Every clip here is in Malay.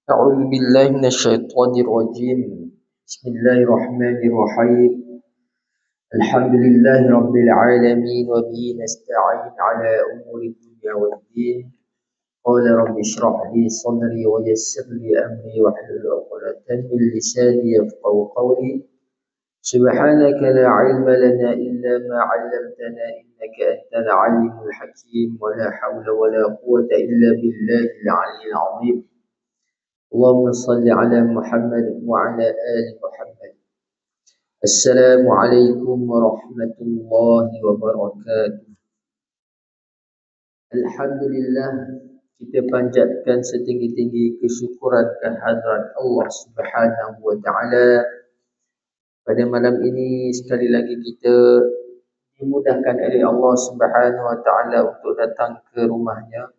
أعوذ بالله من الشيطان الرجيم. بسم الله الرحمن الرحيم. الحمد لله رب العالمين وبه نستعين على أمور الدنيا والدين. قال رب اشرح لي صدري ويسر لي أمري واحلل عقدة من لساني يفقهوا قولي. سبحانك لا علم لنا إلا ما علمتنا إنك أنت العليم الحكيم ولا حول ولا قوة إلا بالله العلي العظيم. اللهم صل على محمد وعلى آل محمد. السلام عليكم ورحمة الله وبركاته. Alhamdulillah, kita panjatkan setinggi-tinggi kesyukuran kehadrat Allah Subhanahu wa taala. Pada malam ini sekali lagi kita dimudahkan oleh Allah Subhanahu wa taala untuk datang ke rumahnya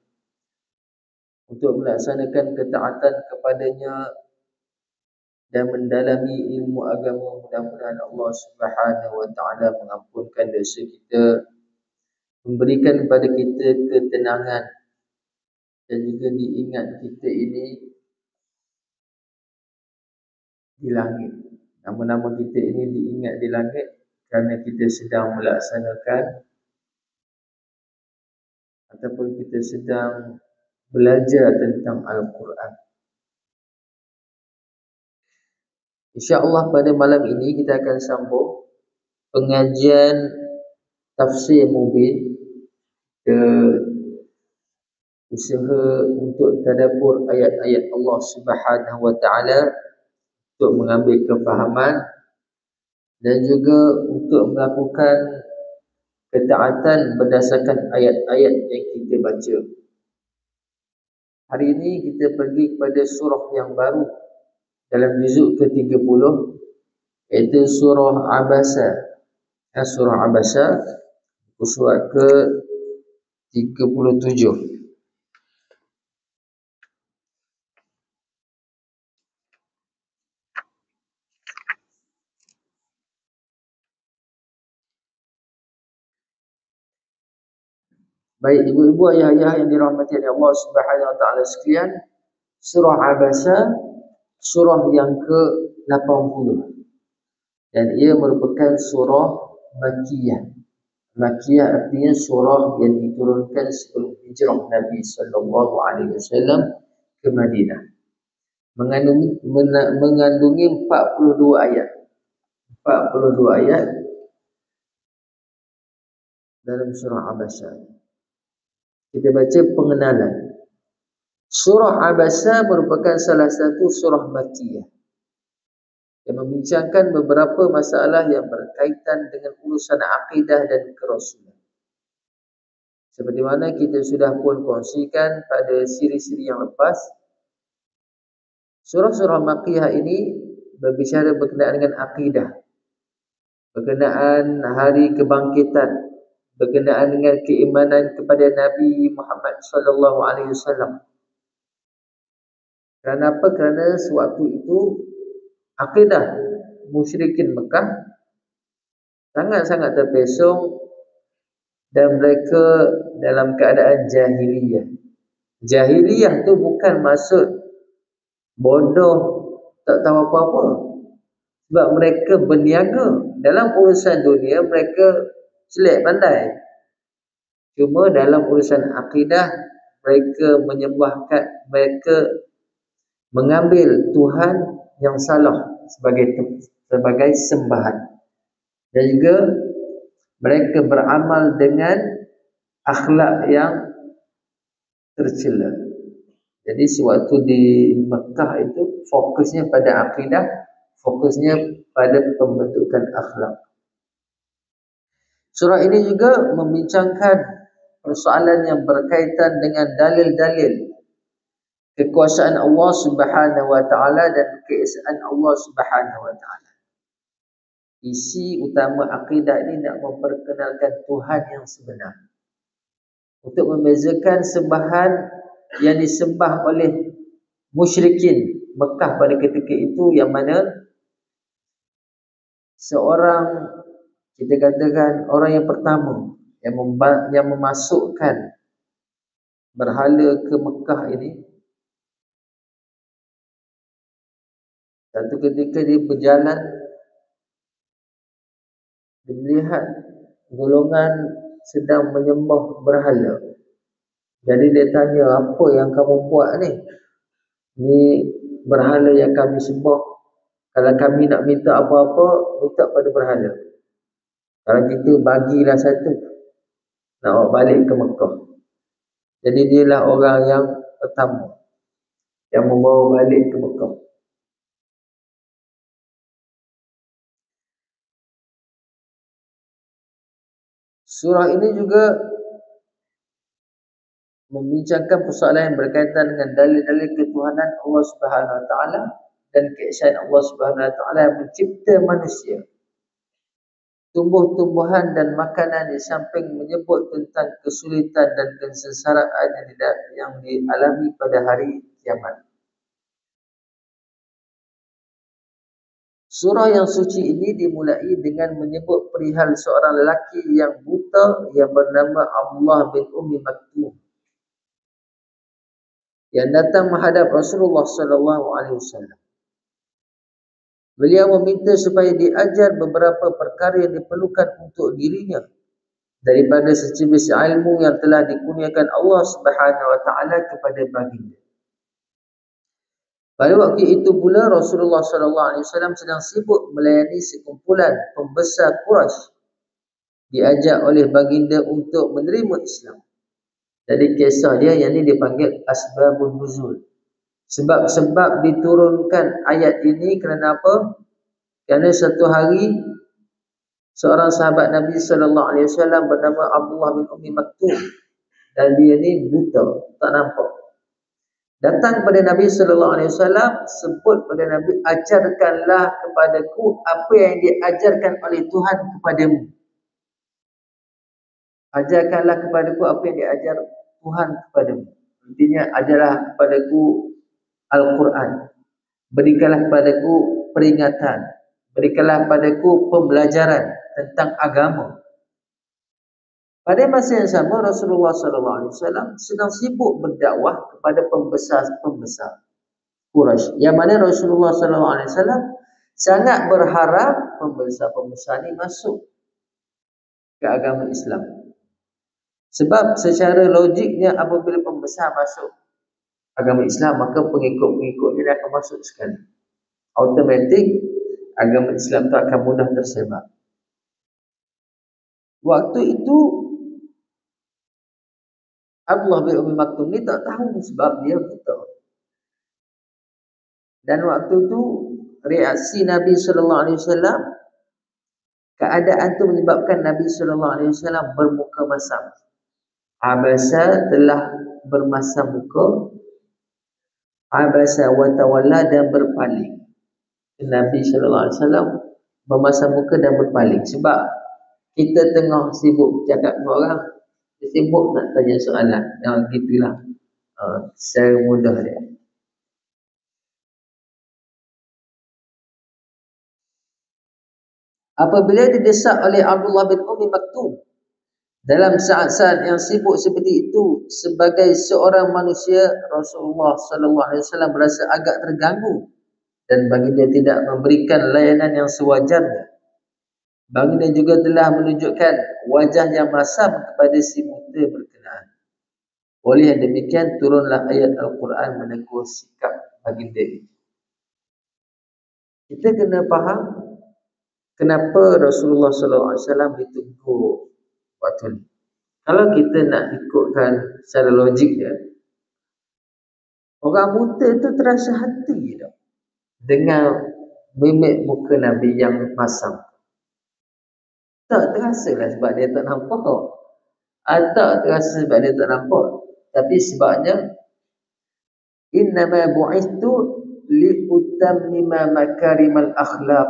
untuk melaksanakan ketaatan kepadanya dan mendalami ilmu agama. Mudah-mudahan Allah Subhanahu wa taala mengampunkan dosa kita, memberikan kepada kita ketenangan dan juga diingat kita ini di langit. Nama-nama kita ini diingat di langit kerana kita sedang melaksanakan ataupun kita sedang belajar tentang Al-Quran. InsyaAllah pada malam ini kita akan sambung pengajian tafsir mubin ke usaha untuk tadabbur ayat-ayat Allah Subhanahu wa taala untuk mengambil kefahaman dan juga untuk melakukan ketaatan berdasarkan ayat-ayat yang kita baca. Hari ini kita pergi kepada surah yang baru dalam juzuk ke-30, iaitu surah Abasa. Surah Abasa, surat ke-37. Baik ibu-ibu, ayah-ayah yang dirahmati oleh Allah Subhanahu wa taala sekalian, surah Abasa surah yang ke-80 dan ia merupakan surah Makkiyah. Makkiyah artinya surah yang diturunkan sebelum hijrah Nabi sallallahu alaihi wasallam ke Madinah. Mengandungi 42 ayat. 42 ayat dalam surah Abasa. Kita baca pengenalan. Surah Abasa merupakan salah satu surah Makkiyah yang membincangkan beberapa masalah yang berkaitan dengan urusan akidah dan kerasulan. Seperti mana kita sudah pun kongsikan pada siri-siri yang lepas, surah-surah Makkiyah ini berbicara berkenaan dengan akidah, berkenaan hari kebangkitan, berkenaan dengan keimanan kepada Nabi Muhammad sallallahu alaihi wasallam. Kerana apa? Kerana sewaktu itu akidah musyrikin Mekah sangat-sangat terpesong dan mereka dalam keadaan jahiliyah. Jahiliyah tu bukan maksud bodoh, tak tahu apa-apa. Sebab mereka berniaga dalam urusan dunia, mereka selit pandai. Cuma dalam urusan akidah mereka menyembahkan, mereka mengambil Tuhan yang salah sebagai sembahan. Dan juga mereka beramal dengan akhlak yang tercela. Jadi sewaktu di Mekah itu fokusnya pada akidah, fokusnya pada pembentukan akhlak. Surah ini juga membincangkan persoalan yang berkaitan dengan dalil-dalil kekuasaan Allah Subhanahu wa taala dan keesaan Allah Subhanahu wa taala. Isi utama akidah ini nak memperkenalkan Tuhan yang sebenar, untuk membezakan sembahan yang disembah oleh musyrikin Mekah pada ketika itu, yang mana seorang, kita katakan orang yang pertama yang memasukkan berhala ke Mekah ini Satu ketika dia berjalan, dia melihat golongan sedang menyembah berhala. Jadi dia tanya, apa yang kamu buat ni? Ni berhala yang kami sembah. Kalau kami nak minta apa-apa, minta pada berhala. Kalau kita bagilah satu, nak bawa balik ke Mekah. Jadi dialah orang yang pertama yang membawa balik ke Mekah. Surah ini juga membincangkan persoalan yang berkaitan dengan dalil-dalil ketuhanan Allah Subhanahu Wa Taala dan keesaan Allah Subhanahu Wa Taala yang mencipta manusia, tumbuh-tumbuhan dan makanan, di samping menyebut tentang kesulitan dan kesengsaraan yang dialami pada hari kiamat. Surah yang suci ini dimulai dengan menyebut perihal seorang lelaki yang buta yang bernama Abdullah bin Ummi Maktum yang datang menghadap Rasulullah sallallahu alaihi wasallam. Beliau meminta supaya diajar beberapa perkara yang diperlukan untuk dirinya daripada secebis ilmu yang telah dikurniakan Allah Subhanahu Wa Taala kepada baginda. Pada waktu itu pula Rasulullah sallallahu alaihi wasallam sedang sibuk melayani sekumpulan pembesar Quraisy, diajak oleh baginda untuk menerima Islam. Jadi kisah dia yang ni dipanggil Asbabun Nuzul. Sebab diturunkan ayat ini kerana apa? Kerana satu hari seorang sahabat Nabi sallallahu alaihi wasallam bernama Abdullah bin Ummi Maktum, dan dia ni buta, tak nampak. Datang kepada Nabi sallallahu alaihi wasallam, sebut pada Nabi, ajarkanlah kepadaku apa yang diajarkan oleh Tuhan kepadamu. Ajarkanlah kepadaku apa yang diajar Tuhan kepadamu. Intinya, ajarlah kepadaku Al-Quran. Berikanlah kepadaku peringatan. Berikanlah kepadaku pembelajaran tentang agama. Pada masa yang sama, Rasulullah SAW sedang sibuk berdakwah kepada pembesar-pembesar Quraisy, yang mana Rasulullah SAW sangat berharap pembesar-pembesar ini masuk ke agama Islam. Sebab secara logiknya apabila pembesar masuk agama Islam, maka pengikut-pengikutnya dia akan masuk sekali. Automatik agama Islam itu akan mudah tersebar. Waktu itu Abdullah bin Ummi Maktum ni tak tahu sebab dia buta. Dan waktu itu reaksi Nabi sallallahu alaihi wasallam, keadaan itu menyebabkan Nabi sallallahu alaihi wasallam bermuka masam. Abasa telah bermasam muka, abasa wa tawalla, dan berpaling. Nabi sallallahu alaihi wasallam bermasam muka dan berpaling sebab kita tengah sibuk bercakap dengan orang, sibuk nak tanya soalan. Gitulah secara mudah dia. Apabila didesak oleh Abdullah bin Ummi Maktum dalam saat-saat yang sibuk seperti itu, sebagai seorang manusia, Rasulullah sallallahu alaihi wasallam berasa agak terganggu dan baginda tidak memberikan layanan yang sewajarnya. Baginda juga telah menunjukkan wajah yang masam kepada si buta berkenaan. Oleh yang demikian, turunlah ayat Al-Quran menegur sikap baginda itu. Kita kena faham kenapa Rasulullah SAW ditegur waktu ni. Kalau kita nak ikutkan secara logik dia, orang buta tu terasa hati dah dengan mimik muka Nabi yang masam. Tak terasa lah sebab dia tak nampak. Tak terasa sebab dia tak nampak. Tapi sebabnya, innama bu'ithu liutammima makarimal akhlaq.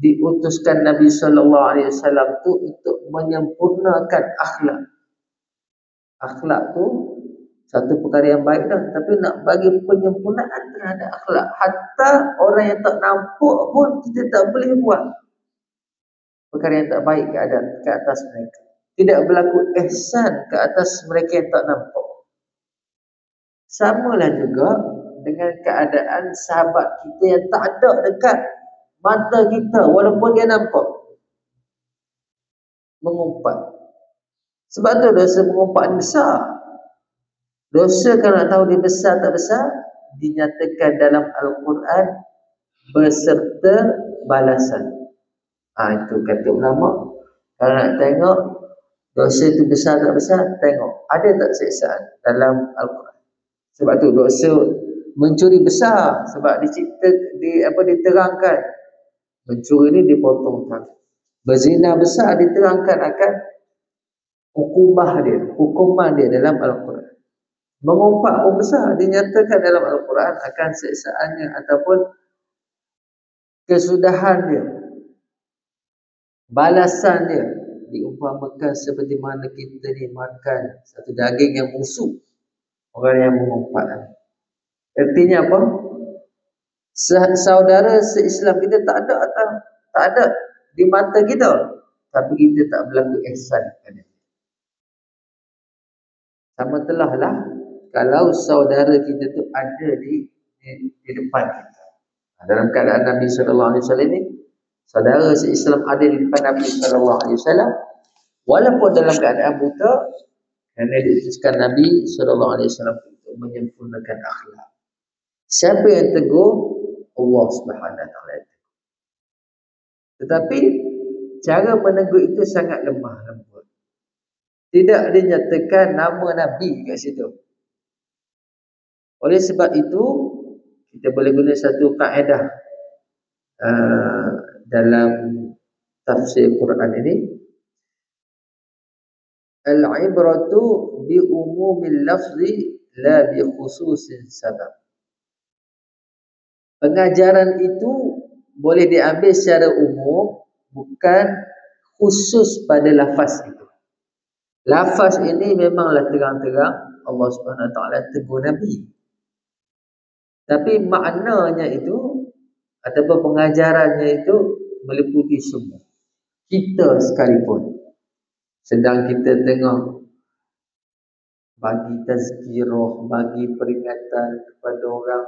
Diutuskan Nabi sallallahu alaihi wasallam tu untuk menyempurnakan akhlak. Akhlak tu satu perkara yang baik dah, tapi nak bagi penyempurnaan terhadap akhlak. Hatta orang yang tak nampak pun kita tak boleh buat perkara yang tak baik ke atas mereka. Tidak berlaku ihsan ke atas mereka yang tak nampak. Samalah juga dengan keadaan sahabat kita yang tak ada dekat mata kita walaupun dia nampak mengumpat. Sebab tu dosa mengumpat ni besar. Dosa kalau nak tahu dia besar tak besar, dinyatakan dalam Al-Quran beserta balasan. Itu kata ulama. Kalau nak tengok dosa itu besar tak besar, tengok ada tak siksaan dalam Al-Quran. Sebab tu dosa mencuri besar, sebab diterangkan mencuri ni dipotongkan. Berzina besar diterangkan akan hukuman dia dalam Al-Quran. Mengumpat pun besar dinyatakan dalam Al-Quran akan siksaannya ataupun kesudahan dia, balasan dia. Diumpamakan seperti mana kita ni makan satu daging yang busuk, orang yang mengumpat. Artinya apa? Saudara se-Islam kita tak ada di mata kita, tapi kita tak berlaku ihsan kepada dia. Sama telah lah kalau saudara kita tu ada di depan kita. Dalam keadaan Nabi SAW ni, saudara se-Islam ada di depan Nabi SAW, walaupun dalam keadaan buta, kerana diutuskan Nabi SAW untuk menyempurnakan akhlak. Siapa yang tegur? Allah SWT. Tetapi cara menegur itu sangat lemah lembut. Tidak dinyatakan nama Nabi kat situ. Oleh sebab itu, kita boleh guna satu kaedah dalam tafsir Quran ini. Al-ibratu bi umumil lafzi la bi khususin sabab. Pengajaran itu boleh diambil secara umum, bukan khusus pada lafaz itu. Lafaz ini memanglah terang-terang Allah SWT tegur Nabi. Tapi maknanya itu ataupun pengajarannya itu meliputi semua. Kita sekalipun sedang kita tengah bagi tazkirah, bagi peringatan kepada orang,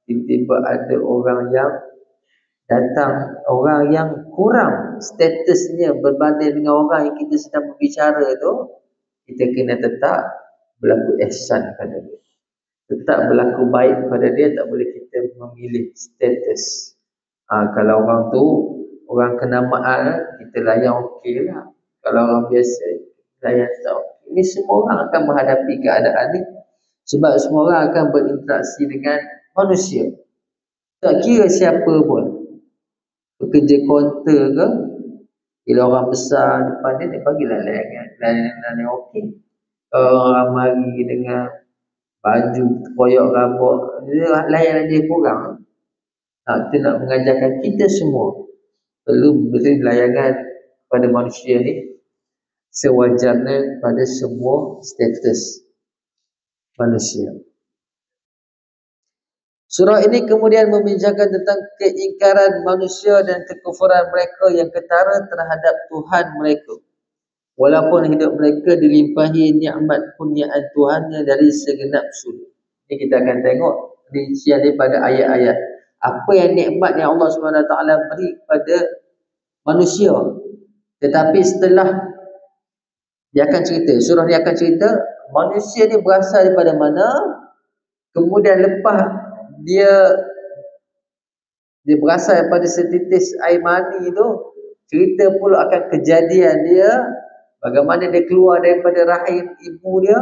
tiba-tiba ada orang yang datang, orang yang kurang statusnya berbanding dengan orang yang kita sedang berbicara itu, kita kena tetap berlaku ihsan pada dia, tetap berlaku baik pada dia. Tak boleh kita memilih status. Kalau orang tu orang kenamaan, kita layan okey lah. Kalau orang biasa, layan tak okey. Ini semua orang akan menghadapi keadaan ni, sebab semua orang akan berinteraksi dengan manusia. Tak kira siapa pun, pekerja kaunter ke, bila orang besar depan dia bagilah layanan yang okey. Orang mari dengan baju koyak rambut, layanan dia kurang. Kita nak mengajarkan kita semua perlu beri layanan pada manusia ni sewajarnya pada semua status manusia. Surah ini kemudian membincangkan tentang keingkaran manusia dan kekufuran mereka yang ketara terhadap Tuhan mereka, walaupun hidup mereka dilimpahi nikmat kurniaan Tuhannya dari segenap sudut. Ini kita akan tengok rincian daripada ayat-ayat. Apa yang nikmat yang Allah SWT beri kepada manusia. Tetapi setelah dia akan cerita, surah ni akan cerita manusia ni berasal daripada mana, kemudian lepas dia berasal daripada setitis air mani itu, cerita pula akan kejadian dia, bagaimana dia keluar daripada rahim ibu dia.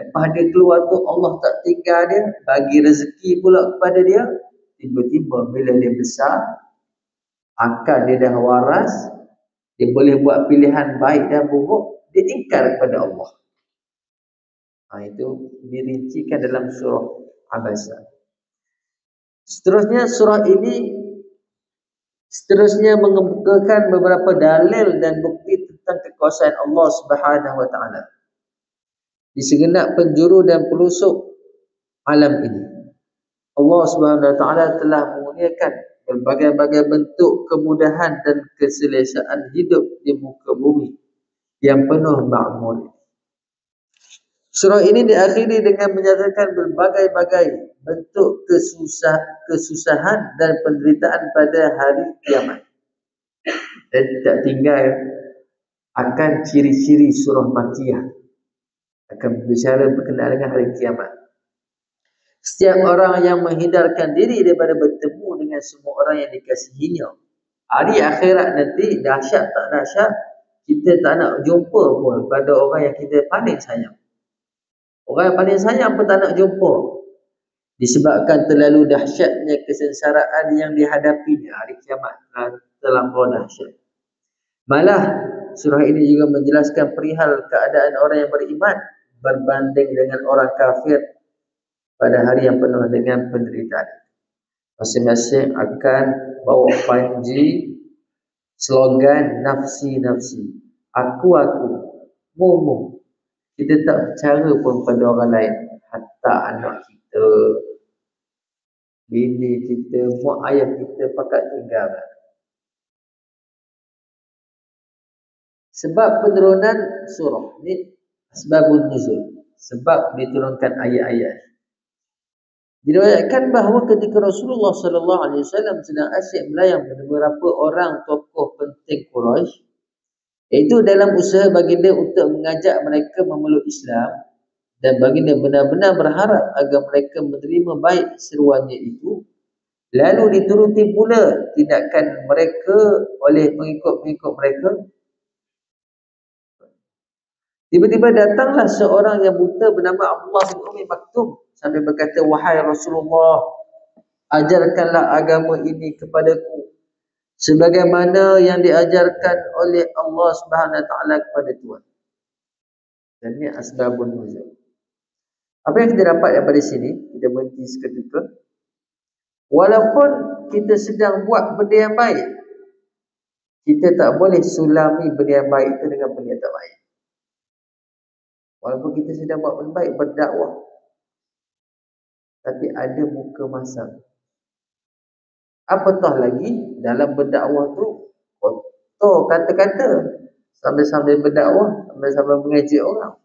Lepas dia keluar tu Allah tak tinggal dia, bagi rezeki pula kepada dia. Tiba-tiba bila dia besar, akal dia dah waras, dia boleh buat pilihan baik dan buruk, dia ingkar kepada Allah. Itu dirincikan dalam surah Abasa. Seterusnya surah ini mengemukakan beberapa dalil dan bukti tentang kekuasaan Allah Subhanahu wa taala di segenap penjuru dan pelusuk alam ini. Allah Subhanahu wa taala telah mengurniakan berbagai-bagai bentuk kemudahan dan keselesaan hidup di muka bumi yang penuh makmur. Surah ini diakhiri dengan menyatakan berbagai-bagai bentuk kesusahan dan penderitaan pada hari kiamat. Dan tak tinggal akan ciri-ciri surah Makiyah, akan berbicara berkenaan dengan hari kiamat. Setiap orang yang menghindarkan diri daripada bertemu dengan semua orang yang dikasihinya, hari akhirat nanti dahsyat tak dahsyat, kita tak nak jumpa pun pada orang yang kita paling sayang. Orang yang paling sayang pun tak nak jumpa, disebabkan terlalu dahsyatnya kesengsaraan yang dihadapinya. Hari kiamat terlampau dahsyat. Malah surah ini juga menjelaskan perihal keadaan orang yang beriman berbanding dengan orang kafir pada hari yang penuh dengan penderitaan. Masing-masing akan bawa panji slogan nafsi-nafsi, aku, mu. Kita tak bercara pun pada orang lain, hatta anak kita, bini kita, mak ayah kita pakat tinggalkan. Sebab penurunan surah ni asbabun nuzul, sebab diturunkan ayat-ayat. Diriwayatkan bahawa ketika Rasulullah sallallahu alaihi wasallam sedang asyik melayang dengan beberapa orang tokoh penting Quraisy, iaitu dalam usaha baginda untuk mengajak mereka memeluk Islam, dan baginda benar-benar berharap agar mereka menerima baik seruannya itu, lalu dituruti pula tindakan mereka oleh pengikut-pengikut mereka. Tiba-tiba datanglah seorang yang buta bernama Abdullah bin Umi Maktum sambil berkata, wahai Rasulullah, ajarkanlah agama ini kepadaku sebagaimana yang diajarkan oleh Allah Subhanahu Wa Taala kepada Tuhan. Dan ini asbabun nuzul. Apa yang kita dapat daripada sini, kita berhenti seketika. Walaupun kita sedang buat benda yang baik, kita tak boleh sulami benda yang baik itu dengan benda yang tak baik. Walaupun kita sedang buat benda baik, berdakwah, tapi ada muka masam. Apatah lagi dalam berdakwah tu kotor kata-kata, sambil-sambil berdakwah, sambil-sambil mengejek orang,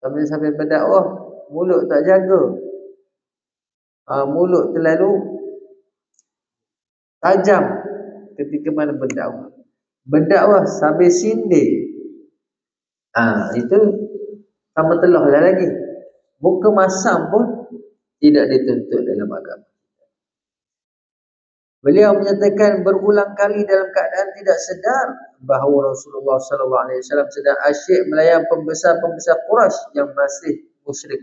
sambil-sambil berdakwah mulut tak jaga, mulut terlalu tajam ketika mana berdakwah sambil sindir, itu tambah telah lagi. Muka masam pun tidak dituntut dalam agama. Beliau menyatakan berulang kali dalam keadaan tidak sedar bahawa Rasulullah SAW sedang asyik melayang pembesar-pembesar Quraisy yang masih musyrik.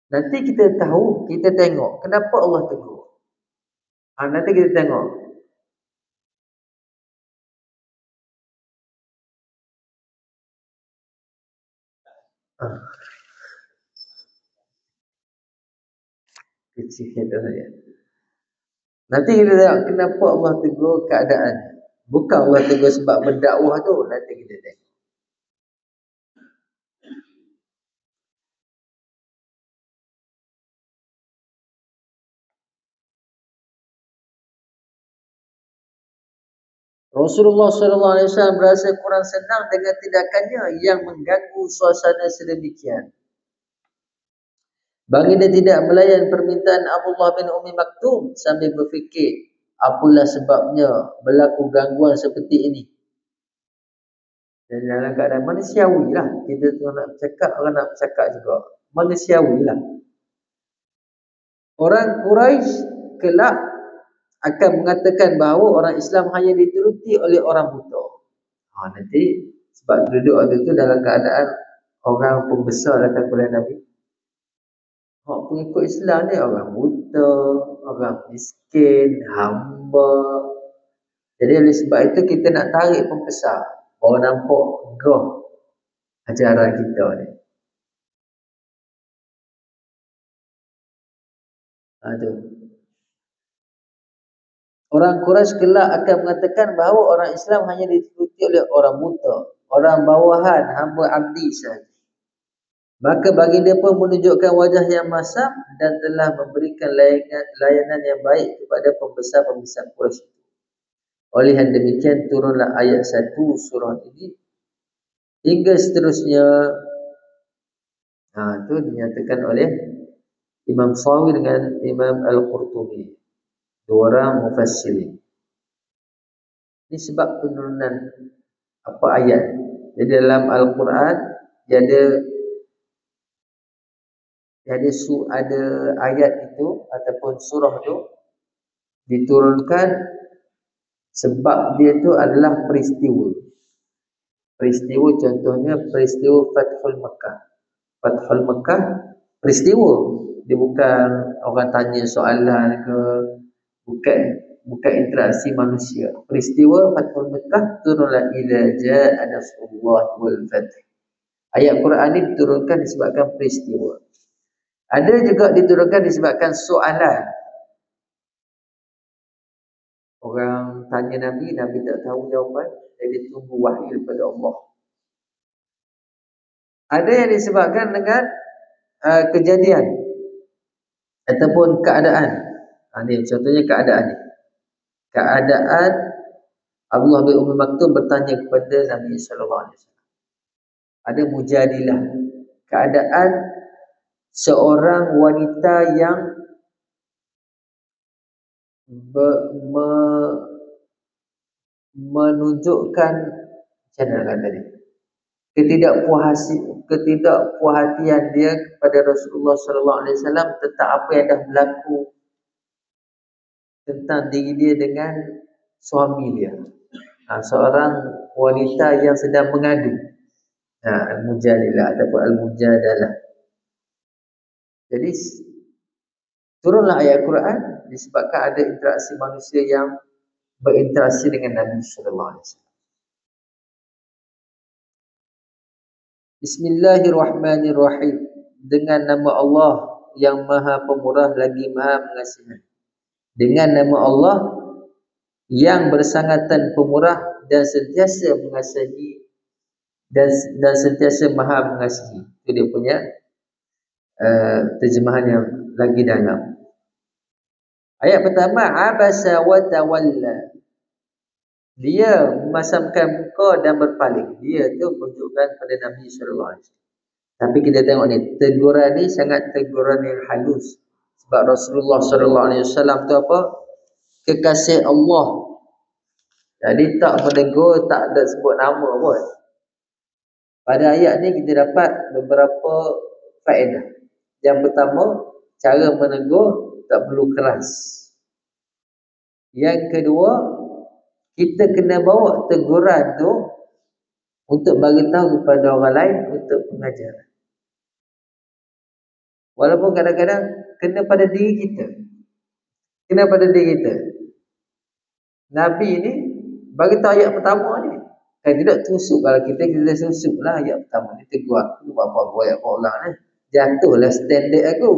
Nanti kita tahu, kita tengok kenapa Allah tegur. Nanti kita tengok. Kecil kata saya. Nanti kita tengok kenapa Allah tegur keadaan. Bukan Allah tegur sebab berdakwah tu. Nanti kita tengok. Rasulullah SAW berasa kurang senang dengan tindakannya yang mengganggu suasana sedemikian. Baginda tidak melayan permintaan Abdullah bin Umi Maktum sambil berfikir, apalah sebabnya berlaku gangguan seperti ini. Dan dalam keadaan manusiawi lah, kita tu nak bercakap, orang nak bercakap juga. Manusiawi lah. Orang Quraisy kelak akan mengatakan bahawa orang Islam hanya dituruti oleh orang buta. Nanti sebab duduk waktu itu dalam keadaan orang pembesar datang kepada Nabi. Pengikut Islam ni orang buta, orang miskin, hamba. Jadi oleh sebab itu kita nak tarik pembesar, orang nampak gah ajaran kita ni. Tu. Orang Quraisy kelak akan mengatakan bahawa orang Islam hanya dituruti oleh orang buta, orang bawahan, hamba abdi sahaja. Maka baginda pun menunjukkan wajah yang masam dan telah memberikan layanan yang baik kepada pembesar-pembesar Quraisy. Oleh yang demikian turunlah ayat 1 surah ini hingga seterusnya. Itu dinyatakan oleh Imam Sawi dengan Imam Al-Qurtubi, dua orang mufassirin. Ini sebab penurunan apa ayat. Jadi dalam Al-Quran dia ada ayat itu ataupun surah itu diturunkan sebab dia itu adalah peristiwa. Peristiwa contohnya peristiwa Fathul Makkah. Fathul Makkah peristiwa. Dia bukan orang tanya soalan ke, bukan interaksi manusia. Peristiwa Fathul Makkah turunlah idza jaa nasrullah wal fath. Ayat Quran ini diturunkan disebabkan peristiwa. Ada juga diturunkan disebabkan soalan. Orang tanya Nabi, Nabi tak tahu jawapan, jadi tunggu wahyu daripada Allah. Ada yang disebabkan dengan kejadian ataupun keadaan. Ini contohnya keadaan ni. Keadaan Abdullah bin Ummi Maktum bertanya kepada Nabi sallallahu alaihi wasallam. Ada mujadilah. Keadaan seorang wanita yang menunjukkan macam mana tadi, ketidakpuhatian dia kepada Rasulullah sallallahu alaihi wasallam tentang apa yang dah berlaku tentang diri dia dengan suami dia. Seorang wanita yang sedang mengadu. Al-mujadilah ataupun al-mujadalah. Jadi turunlah ayat Quran disebabkan ada interaksi manusia yang berinteraksi dengan Nabi sallallahu alaihi wasallam. Bismillahirrahmanirrahim. Dengan nama Allah yang Maha Pemurah lagi Maha Mengasihi. Dengan nama Allah yang bersangatan pemurah dan sentiasa mengasihi dan sentiasa Maha Mengasihi. Itu dia punya terjemahan yang lagi dalam. Ayat pertama, abasa wa tawalla. Dia memasamkan muka dan berpaling. Dia tu menunjukkan pada Nabi sallallahu alaihi wasallam. Tapi kita tengok ni, teguran ni sangat teguran yang halus. Sebab Rasulullah sallallahu alaihi wasallam tu apa? Kekasih Allah. Jadi tak menegur, tak ada sebut nama pun. Pada ayat ni kita dapat beberapa faedah. Yang pertama, cara menegur tak perlu keras. Yang kedua, kita kena bawa teguran tu untuk bagi tahu kepada orang lain untuk pengajaran. Walaupun kadang-kadang kena pada diri kita. Kena pada diri kita. Nabi ni bagi tahu ayat pertama ni. Tidak tusuk. Kalau kita susuklah ayat pertama ni. Tegur aku buat apa ayat Allah ni. Jatuhlah standard aku.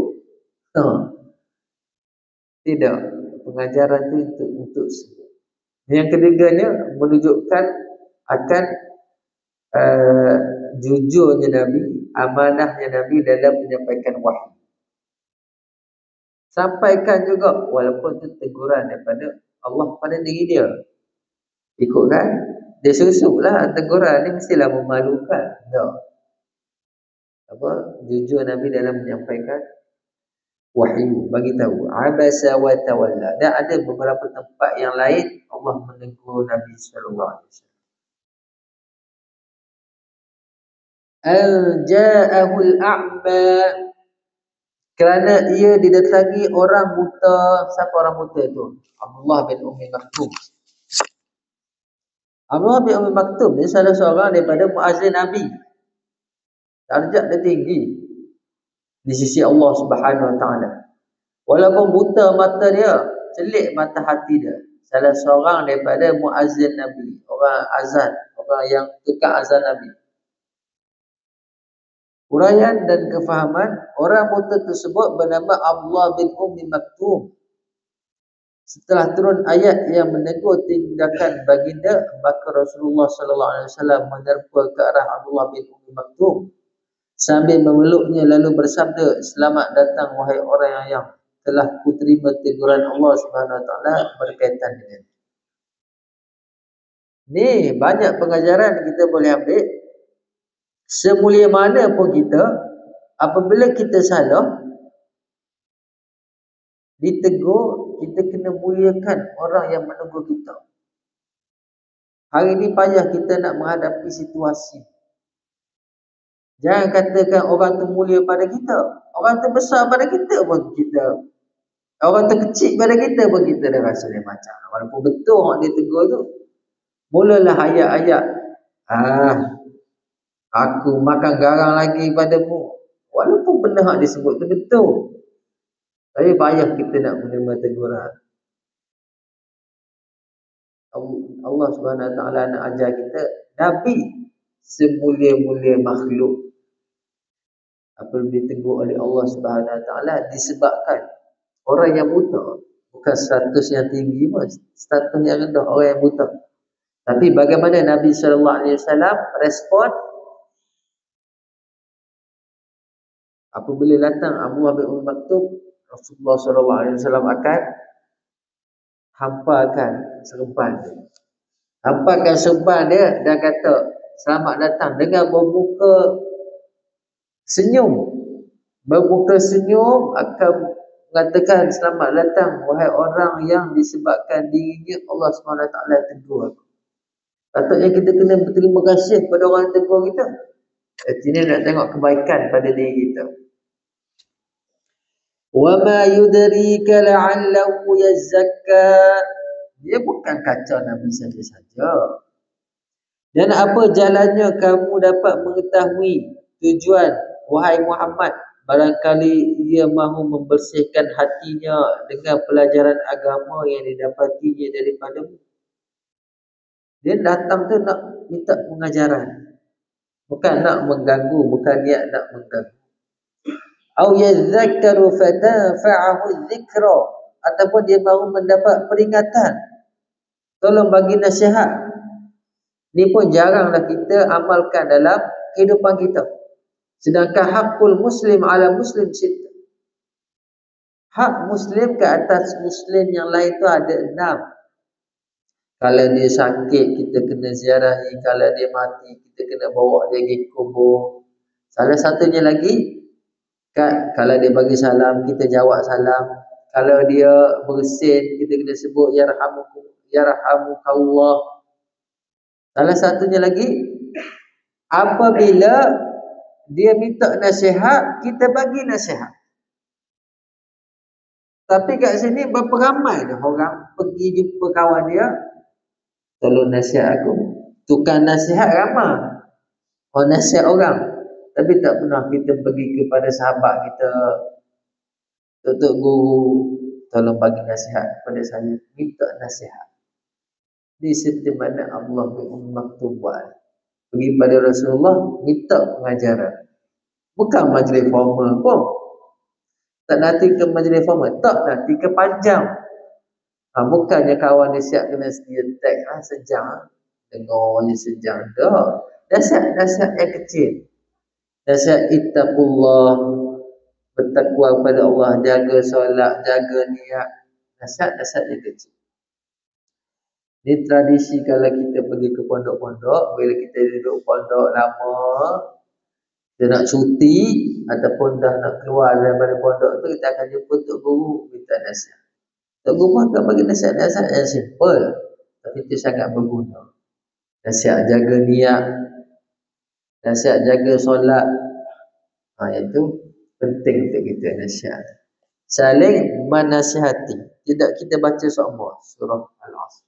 Tidak. Pengajaran tu untuk semua. Yang ketiganya menunjukkan akan jujurnya Nabi, amanahnya Nabi dalam menyampaikan wahyu. Sampaikan juga walaupun itu teguran daripada Allah pada diri dia. Ikutkan, dia susuklah teguran ni mestilah memalukan. Tak. Jujur Nabi dalam menyampaikan wahyu, bagi tahu. Abasa wa tawalla. Dan ada beberapa tempat yang lain Allah menegur Nabi sallallahu alaihi wasallam. Al-ja'ahul a'ma. Kerana ia didatangi orang buta. Siapa orang buta itu? Abdullah bin Ummi Maktum. Abdullah bin Ummi Maktum dia salah seorang daripada muazzin Nabi. Darjat dia tinggi di sisi Allah Subhanahu wa taala. Walaupun buta mata dia, celik mata hati dia. Salah seorang daripada muazzin Nabi, orang azan, orang yang tukang azan Nabi. Uraian dan kefahaman, orang buta tersebut bernama Abdullah bin Ummi Maktum. Setelah turun ayat yang menegur tindakan baginda, maka Rasulullah sallallahu alaihi wasallam menerpa ke arah Abdullah bin Ummi Maktum sambil memeluknya lalu bersabda, "Selamat datang wahai orang yang telah kuterima teguran Allah Subhanahu wa taala berkaitan dengan." Ni banyak pengajaran kita boleh ambil. Semulia mana pun kita, Apabila kita salah, ditegur, kita kena muliakan orang yang menegur kita. Hari ni payah kita nak menghadapi situasi. Jangan katakan orang tu mulia pada kita. Orang tu besar pada kita pun kita. Orang tu kecil pada kita pun kita dah rasa dia macam. Walaupun betul orang dia tegur tu. Mulalah ayat-ayat. Aku makan garang lagi padamu. Walaupun benda yang disebut tu betul. Tapi payah kita nak menerima teguran. Allah Subhanahu Wa Taala nak ajar kita, Nabi semulia-mulia makhluk apabila ditegur oleh Allah Subhanahu Wa Taala disebabkan orang yang buta, bukan status yang tinggi pun, status yang rendah, orang yang buta. Tapi bagaimana Nabi sallallahu alaihi wasallam respon apabila datang Abdullah bin Umm Maktum, Rasulullah sallallahu alaihi wasallam akan hampakan serban dia. Hampakan serban dia dan kata, selamat datang, dengan bermuka senyum. Bermuka senyum akan mengatakan, selamat datang wahai orang yang disebabkan dirinya Allah SWT tegur. Patutnya kita kena berterima kasih kepada orang yang tegur kita. Artinya nak tengok kebaikan pada diri kita. Wa ma yudrika la'allahu yazakka. Dia bukan kacau Nabi saja-saja. Dan apa jalannya kamu dapat mengetahui tujuan wahai Muhammad, barangkali ia mahu membersihkan hatinya dengan pelajaran agama yang didapatinya daripadamu. Dia datang tu nak minta pengajaran, bukan nak mengganggu, bukan niat nak mengganggu. Au yadhakkaru fatanfa'ahu dzikra, ataupun dia mahu mendapat peringatan, tolong bagi nasihat. Ni pun jaranglah kita amalkan dalam kehidupan kita. Sedangkan hakul muslim ala muslim sitta. Hak muslim ke atas muslim yang lain tu ada 6. Kalau dia sakit, kita kena ziarahi. Kalau dia mati, kita kena bawa dia pergi kubur. Salah satunya lagi, kalau dia bagi salam, kita jawab salam. Kalau dia bersin, kita kena sebut yarhamukallah. Salah satunya lagi, apabila dia minta nasihat, kita bagi nasihat. Tapi kat sini berapa ramai dah orang pergi jumpa kawan dia, tolong nasihat aku. Tukang nasihat ramai, orang nasihat orang. Tapi tak pernah kita pergi kepada sahabat kita, Tok Guru, tolong bagi nasihat kepada saya, minta nasihat. Di seperti mana Allah bin Umm Maktum buat. Pergi pada Rasulullah, minta pengajaran. Bukan majlis formal pun. Tak nanti ke majlis formal, tak nanti ke panjang. Bukannya kawan dia siap kena sedia tag sejam, dengarnya sejam. Dah. Nasihat yang kecil. Nasihat ittaqullah, bertakwa kepada Allah, jaga solat, jaga niat. Nasihat yang kecil. Ini tradisi kalau kita pergi ke pondok-pondok, bila kita duduk pondok lama, kita nak cuti ataupun dah nak keluar daripada pondok tu, kita akan jumpa Tok Guru minta nasihat. Tok Guru akan bagi nasihat yang simple, tapi itu sangat berguna. Nasihat jaga niat, nasihat jaga solat. Itu penting untuk kita nasihat. Saling menasihati. Tidak kita baca semua surah Al-Asr.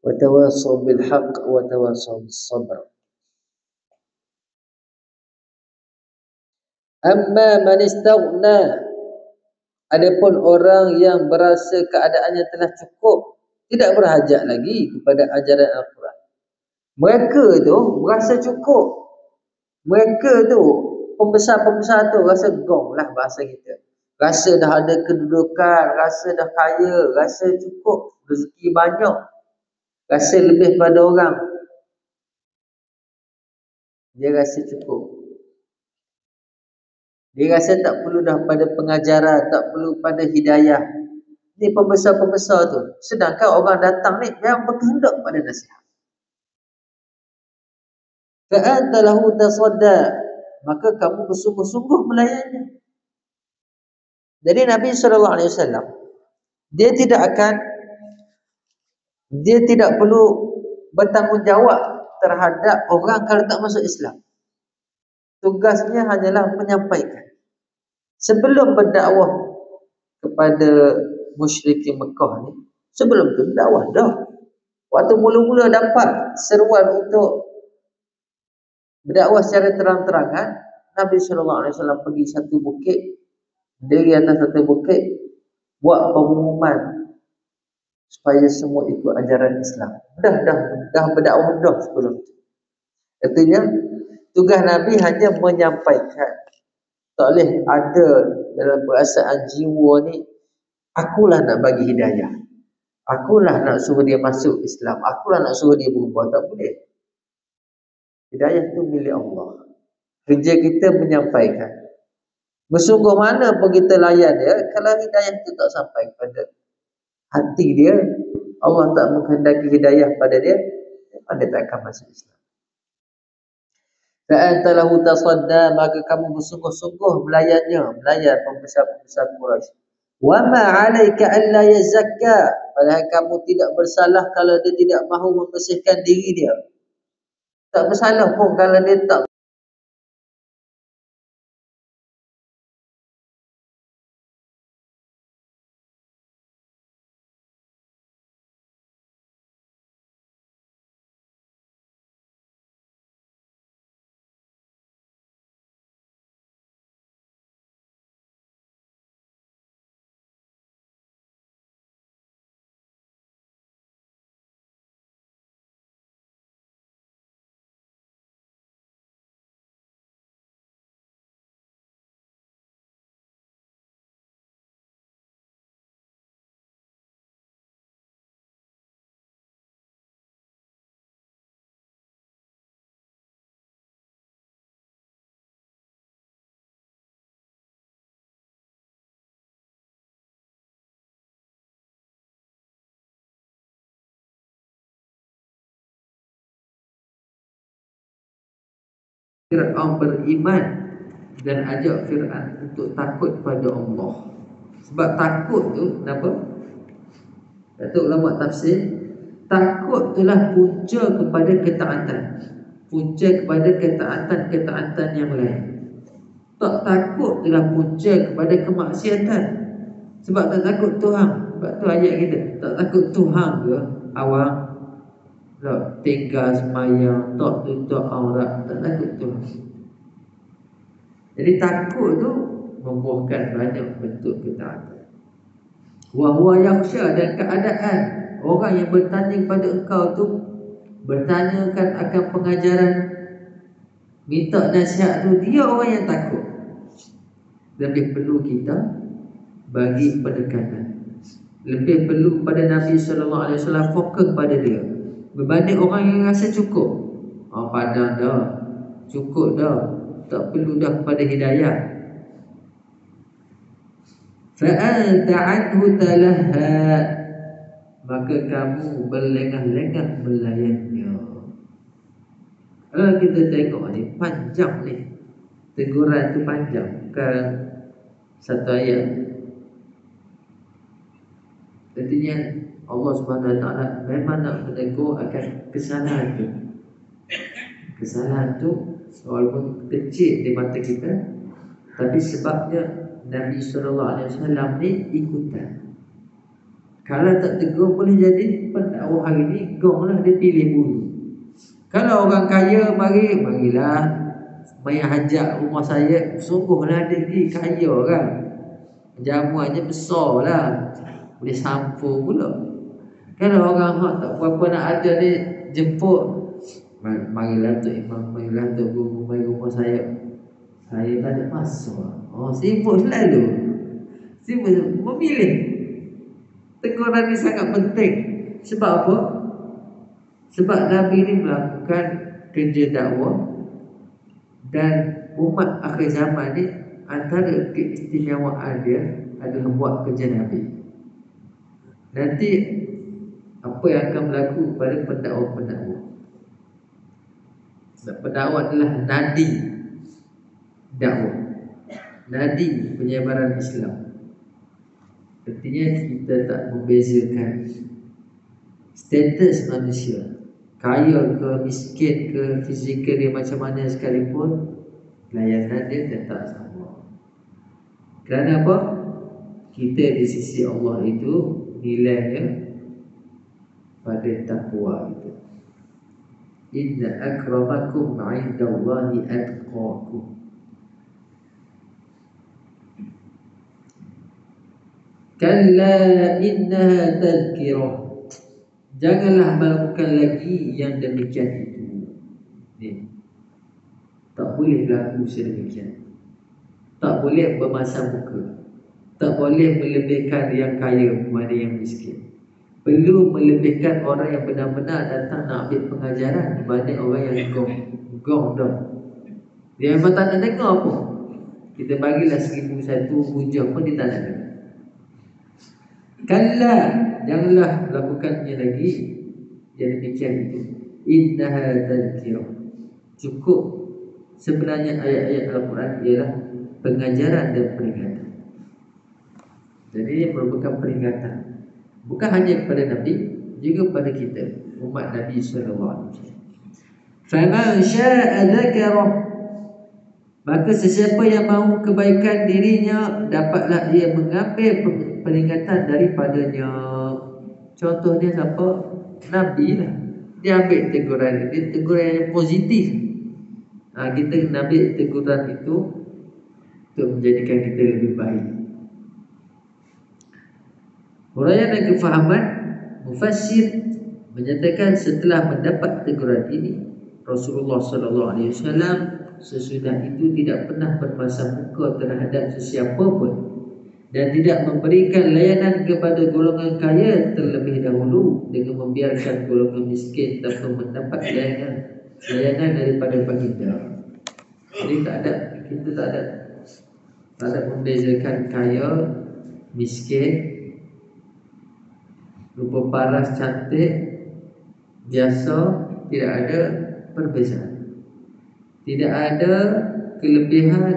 Wa tawassaw bil haqq wa tawassaw bis sabr. Amma man istaghna, adapun orang yang berasa keadaannya telah cukup, tidak berhajat lagi kepada ajaran Al-Quran. Mereka tu berasa cukup. Mereka tu, pembesar-pembesar tu rasa gong lah bahasa kita. Rasa dah ada kedudukan, rasa dah kaya, rasa cukup, rezeki banyak, rasa lebih pada orang. Dia rasa cukup. Dia rasa tak perlu dah pada pengajaran, tak perlu pada hidayah. Ni pembesar-pembesar tu. Sedangkan orang datang ni yang berkehendak pada nasihat. Fa'anta lahu tasadda, maka kamu bersungguh-sungguh melayannya. Jadi Nabi SAW dia tidak perlu bertanggungjawab terhadap orang kalau tak masuk Islam. Tugasnya hanyalah menyampaikan. Sebelum berdakwah kepada musyrikin Mekah ni, sebelum tu dakwah dah. Waktu mula-mula dapat seruan untuk berdakwah secara terang-terangan, Nabi SAW pergi satu bukit, dari atas satu bukit, buat pengumuman supaya semua ikut ajaran Islam. Dah berdakwah dah sebelum tu. Artinya tugas Nabi hanya menyampaikan. Tak boleh ada dalam perasaan jiwa ni, akulah nak bagi hidayah, akulah nak suruh dia masuk Islam, akulah nak suruh dia berubah. Tak boleh. Hidayah tu milik Allah. Kerja kita menyampaikan. Bersungguh mana pun kita layan dia, kalau hidayah tu tak sampai kepada hati dia, Allah tak menghendaki hidayah pada dia, dia tak akan masuk Islam. Fa'anta lahu tasadda, maka kamu bersungguh-sungguh melayan pembesar-pembesar Quraisy. Wa ma 'alaika alla yazakka, padahal kamu tidak bersalah kalau dia tidak mahu membersihkan diri dia. Tak bersalah pun kalau dia tak Fir'aun beriman dan ajak Fir'aun untuk takut pada Allah. Sebab takut tu kenapa? Datuk ulama tafsir, takut itulah punca kepada ketaatan. Punca kepada ketaatan yang lain. Tak takut itulah punca kepada kemaksiatan. Sebab tak takut Tuhan. Sebab tu ayat kita, tak takut Tuhan ke awak tak tega semayang, tak tutup aurat, tak takut Tuhan. Jadi takut tu membuahkan banyak bentuk ketaatan. Wa huwa yakhsha, dan keadaan orang yang bertanya kepada engkau tu bertanyakan akan pengajaran, minta nasihat tu, dia orang yang takut. Lebih perlu kita bagi pendekatan. Lebih perlu pada Nabi SAW fokus pada dia, berbanding orang yang rasa cukup. Padahal dah, cukup dah, tak perlu dah kepada hidayah. Fa'anta anhu talaha, maka kamu berlengah-lengah melayannya. Kalau kita tengok ni, panjang ni, teguran tu panjang, bukan satu ayat. Artinya Allah SWT memang nak menegur akan kesalahan tu. Kesalahan tu walaupun kecil di mata kita, tapi sebabnya Nabi SAW ni ikutan. Kalau tak tegur boleh jadi pendakwah hari ni gong lah, dia pilih bulu. Kalau orang kaya marilah mai hajat rumah saya, sungguhlah dia ni kaya kan, jamuannya besar lah, boleh sampul pula. Kalau orang hak tak berapa nak ada ni jemput, marilah Tok Imam, marilah Tok Guru, mari rumah saya tak ada masa. Sibuk selalu, sibuk memilih. Teguran ni sangat penting. Sebab apa? Sebab Nabi ni melakukan kerja dakwah, dan umat akhir zaman ni antara keistimewaan dia adalah buat kerja Nabi. Nanti apa yang akan berlaku pada pendakwa-pendakwa? Sebab pendakwah adalah nadi. dakwah, nadi penyebaran Islam. Artinya kita tak membezakan status manusia, kaya ke, miskin ke, fizikal dia macam mana sekalipun, layanan dia tetap sama. Kerana apa? Kita di sisi Allah itu nilainya pada takwa itu. Inna akramakum 'indallahi atqakum. Kalla innaha tadhkirah. Janganlah melakukan lagi yang demikian itu. Ni, tak boleh berlaku sedemikian. Tak boleh bermasam muka. Tak boleh melebihkan yang kaya kepada yang miskin. Perlu melebihkan orang yang benar-benar datang nak ambil pengajaran dibanding orang yang gong dah. Dia memang tak nak dengar pun. Kita bagilah 1001 hujah pun dia tak nak dengar. Kalla, janganlah lakukannya lagi yang demikian itu. Innaha tadhkirah. Cukup sebenarnya ayat-ayat Al-Quran ialah pengajaran dan peringatan. Jadi ia merupakan peringatan, bukan hanya kepada Nabi, juga kepada kita, umat Nabi SAW. Faman syaa dzakarah, maka sesiapa yang mahu kebaikan dirinya, dapatlah ia mengambil peringatan daripadanya. Contohnya siapa? Nabi lah. Dia ambil teguran, dia teguran yang positif. Kita kena ambil teguran itu untuk menjadikan kita lebih baik. Huraian dan kefahaman mufassir menyatakan setelah mendapat teguran ini, Rasulullah SAW sesudah itu tidak pernah bermasam muka terhadap sesiapa pun dan tidak memberikan layanan kepada golongan kaya terlebih dahulu dengan membiarkan golongan miskin tanpa mendapat layanan daripada baginda. Jadi kita tak ada membezakan kaya, miskin, rupa paras, cantik, biasa, tidak ada perbezaan. Tidak ada kelebihan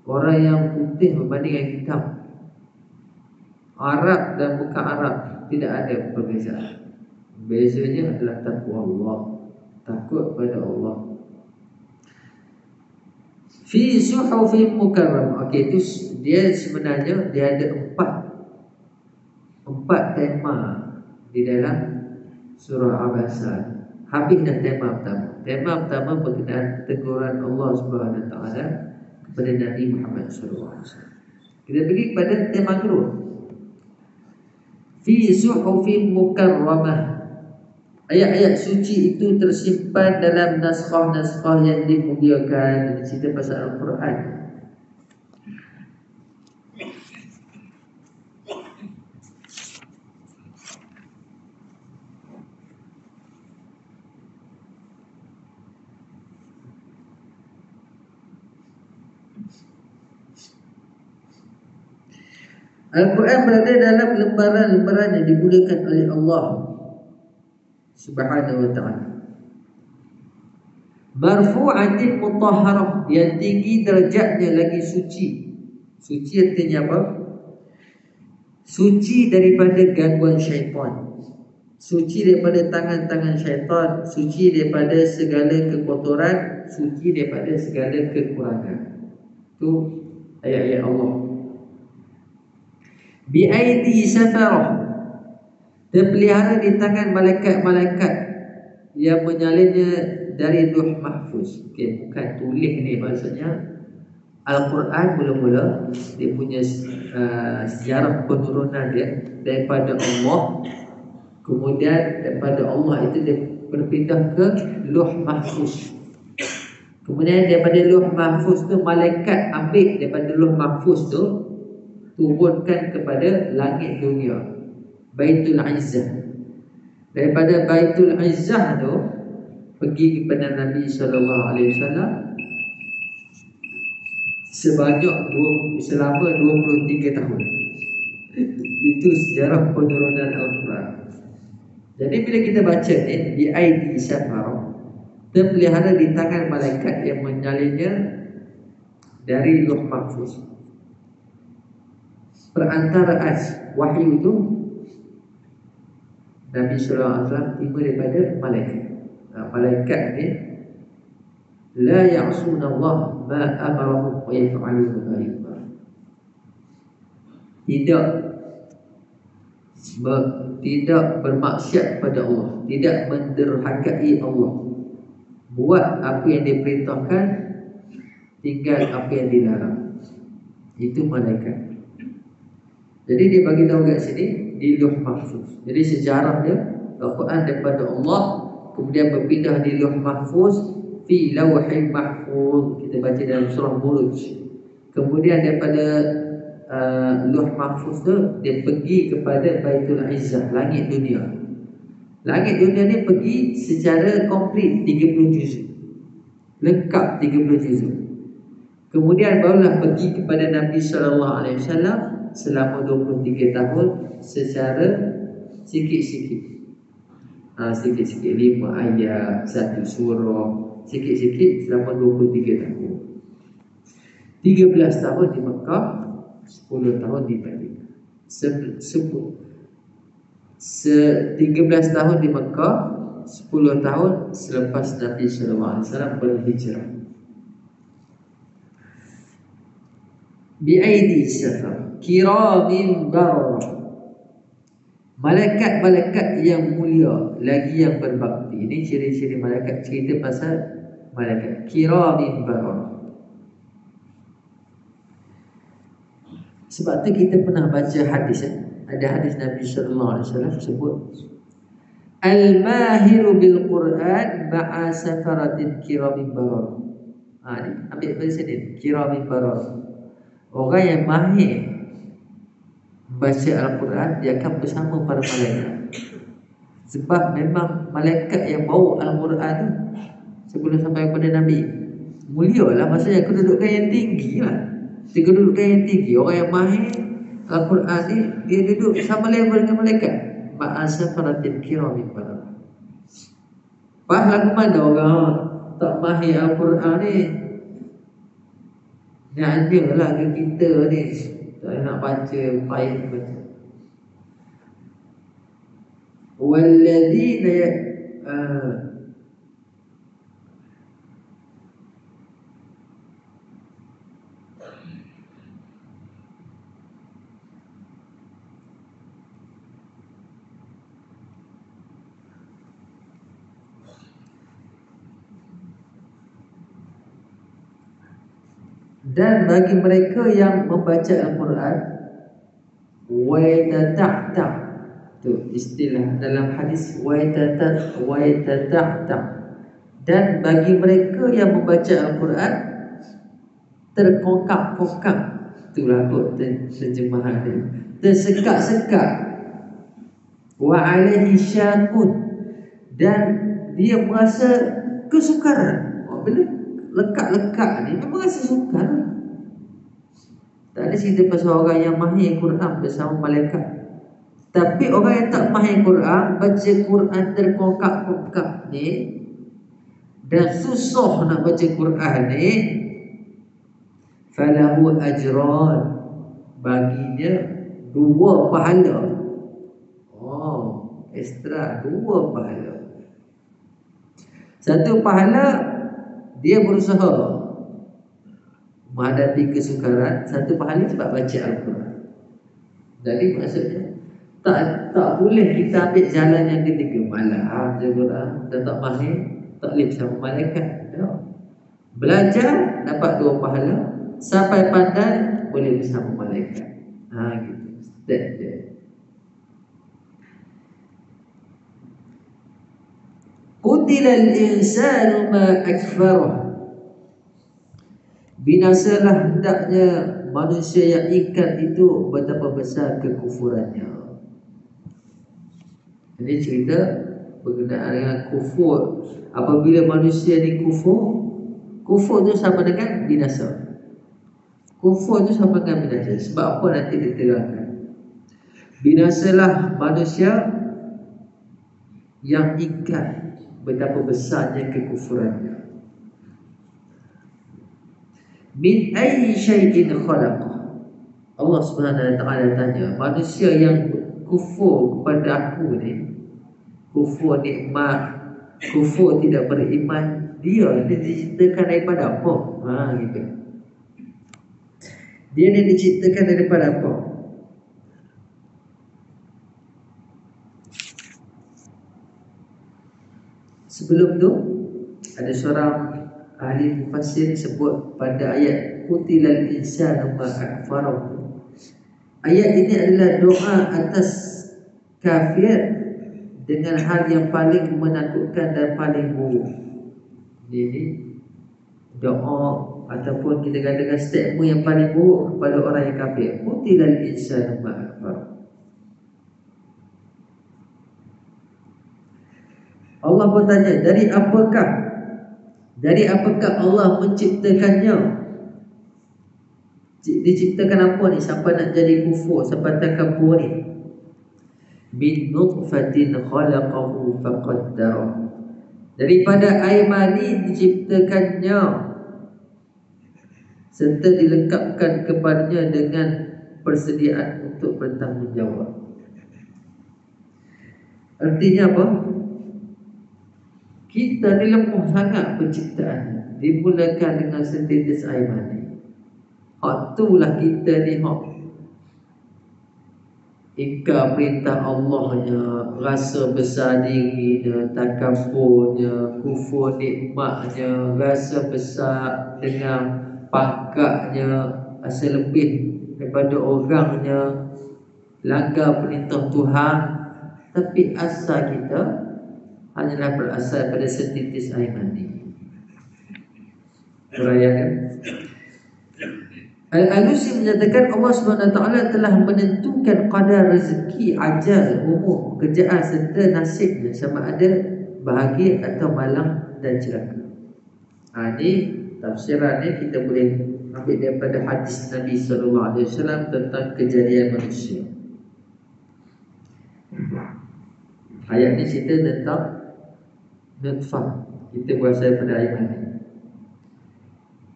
orang yang putih berbanding yang hitam, Arab dan bukan Arab, tidak ada perbezaan. Bezanya adalah takwa Allah, takut pada Allah. Fi suhufin mukarram. Okey, itu dia sebenarnya dia ada empat tema di dalam surah Abasa. Habis dah tema pertama. Tema pertama berkenaan teguran Allah Subhanahu Wa Taala kepada Nabi Muhammad SAW. Kita pergi kepada tema kedua. Fi suhufin mukarramah. Ayat-ayat suci itu tersimpan dalam naskah-naskah yang dimuliakan. Cerita pasal Al-Quran. Al-Quran berada dalam lembaran-lembaran yang dimuliakan oleh Allah Subhanahu wa ta'ala. Marfu'atin mutahharah, yang tinggi derajatnya lagi suci. Suci artinya apa? Suci daripada gangguan syaitan, suci daripada tangan-tangan syaitan, suci daripada segala kekotoran, suci daripada segala kekurangan. Itu ayat-ayat Allah. Bi'aidi safarah, terpelihara di tangan malaikat-malaikat yang menyalinnya dari Lauh Mahfuz. Okey, bukan tulis ni, maksudnya Al-Quran mula-mula dia punya sejarah penurunan dia daripada Allah. Kemudian daripada Allah itu dia berpindah ke Lauh Mahfuz. Kemudian daripada Lauh Mahfuz tu malaikat ambil daripada Lauh Mahfuz tu, turunkan kepada langit dunia, Baitul Izzah. Daripada Baitul Izzah tu pergi kepada Nabi SAW selama 23 tahun. Itu sejarah penurunan Al-Quran. Jadi bila kita baca ni, bi'aidi safar, terpelihara di tangan malaikat yang menyalinnya dari Lauh Mahfuz. Perantaraan wahyu itu Nabi sallallahu alaihi wasallam tiba daripada malaikat. Malaikat ni la ya'suna Allah ma amarahum wa yaf'aluna ma yu'mar. Tidak bermaksiat pada Allah, tidak menderhakai Allah, buat apa yang diperintahkan, tinggal apa yang dilarang. Itu malaikat. Jadi dia bagi tahu kat sini di Lauh Mahfuz. Jadi sejarah dia Al-Quran daripada Allah kemudian berpindah di Lauh Mahfuz, fi Lauhil Mahfuz. Kita baca dalam surah Buruj. Kemudian daripada Lauh Mahfuz tu dia pergi kepada Baitul Izzah, langit dunia. Langit dunia ni pergi secara komplit 30 juzuk. Lengkap 30 juzuk. Kemudian barulah pergi kepada Nabi sallallahu alaihi wasallam selama 23 tahun secara sikit-sikit. Sikit-sikit 5 ayat, 1 surah, sikit-sikit selama 23 tahun. 13 tahun di Mekah, 10 tahun di Madinah. 13 tahun di Mekah, 10 tahun selepas Nabi sallallahu alaihi wasallam berhijrah. Bi'aidi safar kiramin bararah, malaikat-malaikat yang mulia lagi yang berbakti. Ini ciri-ciri malaikat, cerita pasal malaikat kiramin bararah. Sebab tu kita pernah baca hadis, ada hadis Nabi sallallahu alaihi wasallam sebut al-mahiru bil Quran ma'a safaratin kiramin bararah. Ambil dari sini kiramin bararah. Orang yang mahir baca Al-Quran, dia akan bersama para malaikat. Sebab memang malaikat yang bawa Al-Quran tu sebelum sampai kepada Nabi, mulia lah, maksudnya kedudukan yang tinggi lah. Kedudukan yang tinggi. Orang yang mahir Al-Quran ni, dia duduk sama level dengan malaikat. Ma'asafaratin kiramin bararah. Lagu mana orang tak mahir Al-Quran ni? Nak ada lah ke kita ni tak nak baca, payah baca. Walladzina dan bagi mereka yang membaca Al-Quran wa yatata'ta, tu istilah dalam hadis wa yatata'ta, dan bagi mereka yang membaca Al-Quran terkongkak-kongkak, itulah kot terjemahan dia, tersekat-sekat, wa alaihi syakun, dan dia merasa kesukaran. Bila lekat-lekat ni memang rasa sukar. Tak ada cerita pasal orang yang mahir Quran bersama malaikat. Tapi orang yang tak mahir Quran, baca Quran terkongkak-kongkak ni, dan susah nak baca Quran ni, falahu ajran, baginya 2 pahala. Ekstra 2 pahala. 1 pahala dia berusaha menghadapi kesukaran, 1 pahala sebab baca Al-Quran. Jadi maksudnya tak boleh kita ambil jalan yang ketiga, malah baca Quran dan tak mahir, tak boleh sama malaikat. Belajar dapat 2 pahala, sampai pandai boleh bersama malaikat. Gitu. Step dia. Qutilal insanu ma akfarah, binasalah hendaknya manusia yang ingkar itu betapa besar kekufurannya. Ini cerita berkenaan dengan kufur. Apabila manusia ni kufur, kufur itu sama dengan binasa. Kufur itu sama dengan binasa. Sebab apa nanti diterangkan. Binasalah manusia yang ingkar betapa besarnya kekufurannya. Min ayyi syai'in khalaqah. Allah Subhanahu wa taala tanya, manusia yang kufur kepada aku ni, kufur nikmat, kufur tidak beriman, dia diciptakan daripada apa? Gitu. Dia ni diciptakan daripada apa? Sebelum tu ada seorang ahli mufassir sebut pada ayat qutilal insanu ma akfarahu. Ayat ini adalah doa atas kafir dengan hal yang paling menakutkan dan paling buruk. Jadi doa ataupun kita katakan statement yang paling buruk kepada orang yang kafir. Qutilal insanu ma akfarahu. Allah bertanya, dari apakah Allah menciptakannya? Diciptakan apa ni sampai nak jadi kufur, sampai takabur ni? Min nutfatin khalaqahu faqaddara. Daripada air mani diciptakannya, serta dilengkapkan kepadanya dengan persediaan untuk bertanggungjawab. Artinya apa? Kita ni lemah sangat penciptaannya. Dimulakan dengan setitis air mani. Hak itulah kita ni hak ingkar perintah Allahnya, rasa besar dirinya, takaburnya, kufur nikmatnya, rasa besar dengan pangkatnya, rasa lebih daripada orangnya, langgar perintah Tuhan. Tapi asal kita hanyalah berasal pada setitis air mani. Perayaan Al-Alusi menyatakan Allah SWT telah menentukan qadar rezeki, ajal, umur, pekerjaan serta nasibnya, sama ada bahagia atau malang dan celaka. Ini tafsiran ni kita boleh ambil daripada hadis Nabi SAW tentang kejadian manusia. Ayat ni cerita tentang nutfah, kita berasal daripada air mani.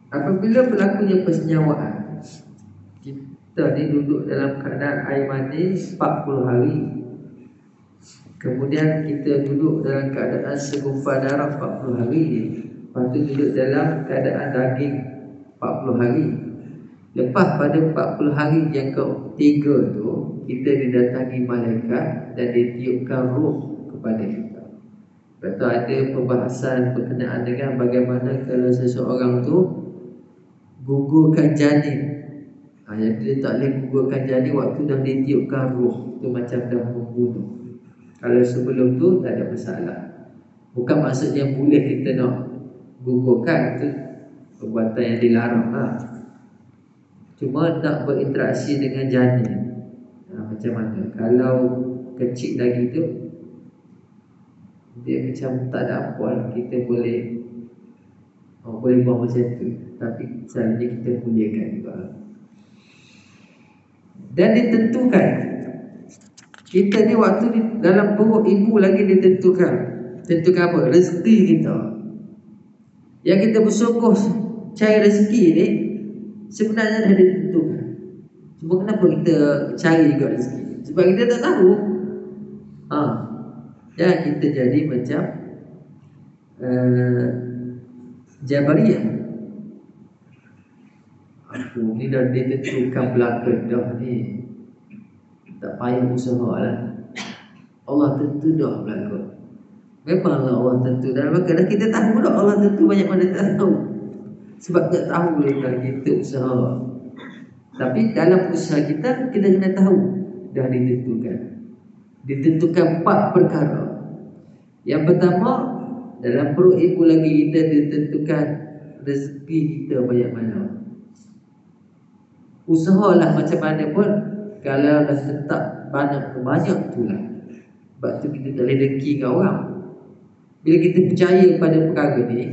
Apabila berlakunya persenyawaan, kita ni duduk dalam keadaan air mani 40 hari. Kemudian kita duduk dalam keadaan segumpal darah 40 hari. Lepas tu duduk dalam keadaan daging 40 hari. Lepas pada 40 hari yang ketiga tu, kita didatangi malaikat dan ditiupkan roh kepada kita. Lepas tu ada perbahasan berkenaan dengan bagaimana kalau seseorang tu gugurkan janin. Yang dia tak boleh gugurkan janin waktu dah ditiupkan roh, tu macam dah membunuh. Kalau sebelum tu tak ada masalah. Bukan maksudnya boleh kita nak gugurkan, itu perbuatan yang dilarang lah. Cuma nak berinteraksi dengan janin, macam mana? Kalau kecil lagi tu, dia macam tak ada apa lah. Kita boleh boleh buat macam tu. Tapi selalunya kita muliakan juga. Dan ditentukan, kita ni waktu ni dalam perut ibu lagi ditentukan. Tentukan apa? Rezeki kita. Yang kita bersungguh cari rezeki ni sebenarnya dah ditentukan. Cuma kenapa kita cari juga rezeki? Sebab kita tak tahu. Dan kita jadi macam Jabariyah. Aku ni dah ditentukan belaka dah ni, tak payah usaha lah. Allah tentu dah belaka. Memanglah Allah tentu. Dan maka dah kita tahu dah Allah tentu, banyak mana tak tahu. Sebab tak tahu kalau kita usaha. Tapi dalam usaha kita kena tahu dah ditentukan. Ditentukan 4 perkara. Yang pertama, dalam perut ibu lagi kita ditentukan rezeki kita banyak mana. Usahalah macam mana pun, kalau dah tetap banyak tu lah. Sebab tu kita tak boleh dengki dengan orang. Bila kita percaya pada perkara ni,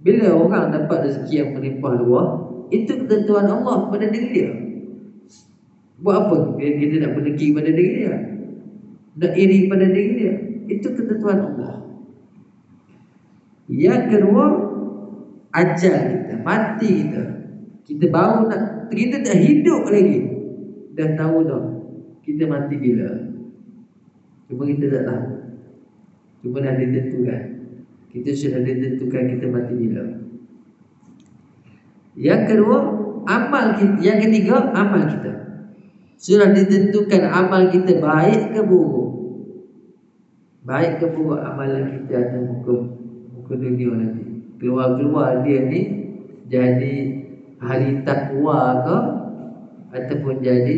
bila orang dapat rezeki yang melimpah luar, itu ketentuan Allah pada diri dia. Buat apa kita nak berdengki pada diri dia, nak iri pada diri dia? Itu ketentuan Allah. Yang kedua, ajal kita, mati kita. Kita baru nak, kita tak hidup lagi, dah tahu dah kita mati bila. Cuma kita tak tahu. Cuma dah ditentukan. Kita sudah ditentukan kita mati bila. Yang kedua, amal kita. Yang ketiga, amal kita. Sudah ditentukan amal kita baik ke buruk. Baik ke buruk amalan kita atas muka dunia nanti. Keluar-keluar dia ni jadi ahli takwa ke ataupun jadi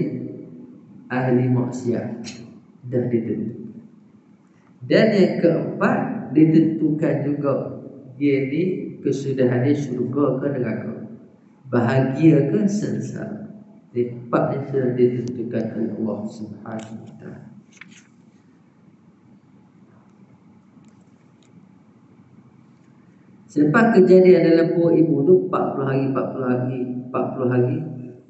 ahli maksiat. Dah ditentukan. Dan yang keempat, ditentukan juga dia ni kesudahan dia syurga ke neraka, bahagia ke sengsara. Empat yang sudah ditentukan oleh Allah Subhanahu wa taala. Selepas kejadian dalam perut ibu tu 40 hari,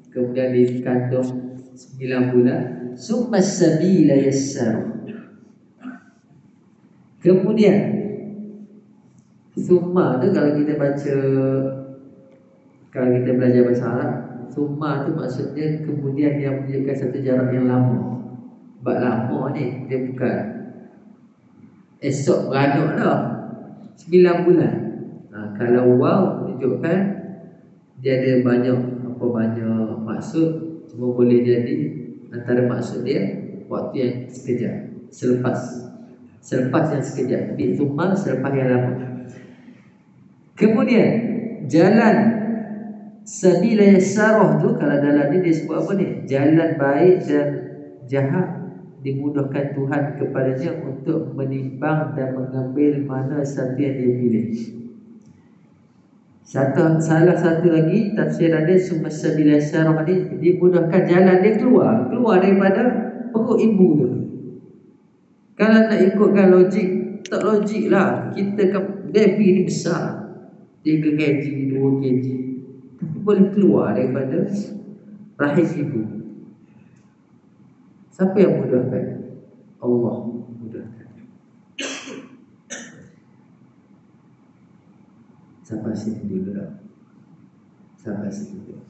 kemudian dikandung 9 bulan, summa sabila yassar. Kemudian summa tu kalau kita baca, kalau kita belajar bahasa Arab, summa tu maksudnya kemudian yang menunjukkan satu jarak yang lama. Bak lama ni, dia bukan esok beranak dah 9 bulan. Kalau wow menunjukkan dia ada banyak maksud. Cuma boleh jadi antara maksud dia waktu yang sekejap, selepas yang sekejap, bitumma selepas yang lama. Kemudian jalan sabila yassarah tu, kalau dalam ni dia sebut apa ni? Jalan baik dan jahat dimudahkan Tuhan kepadanya untuk menimbang dan mengambil mana satu yang dia pilih. Salah satu lagi tafsiran dia summa sabila yassarah ni, dimudahkan jalan dia keluar daripada perut ibu tu. Kalau nak ikutkan logik, tak logik lah. Kita kan baby ni besar, 3 kg, 2 kg, tapi boleh keluar daripada rahim ibu. Siapa yang mudahkan? Allah mudahkan. Sampai sini dulu lah. Sampai sini dulu.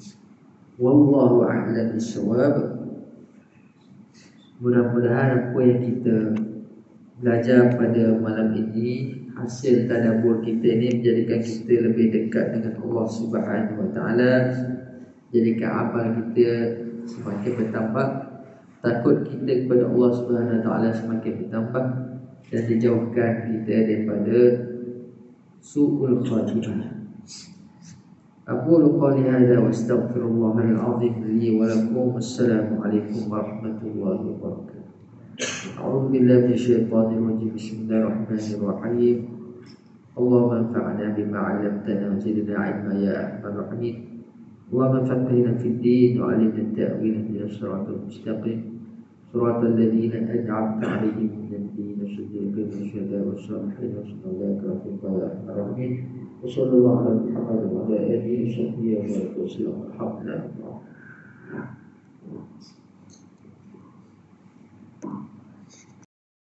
Wallahu a'lam bishawab. Mudah-mudahan apa yang kita belajar pada malam ini, hasil tadabbur kita ini menjadikan kita lebih dekat dengan Allah Subhanahu wa taala, jadikan amal kita semakin bertambah, takut kita kepada Allah Subhanahu wa taala semakin bertambah, dan dijauhkan kita daripada su'ul khatimah. Aqulu qali hadza wa astaghfirullahal azim li wa lakum. Wassalamualaikum warahmatullahi wabarakatuh. A'udzu billahi minasyaitonir rajim. Bismillahirrahmanirrahim. Allahumma anfa'na bima 'allamtana wa zidna 'ilma ya arhamar rahimin. Allahumma faqihna fid din wa 'allimna at-ta'wil ihdinas siratal mustaqim. Siratal ladzina an'amta 'alaihim minan nabiyyin wash-shahidin wash-shuhada'i wash-shalihin wa sallallahu alaihi wa sallam. Wa sallallahu ala Muhammad wa ala alihi wa sahbihi wa sallam. Alhamdulillah.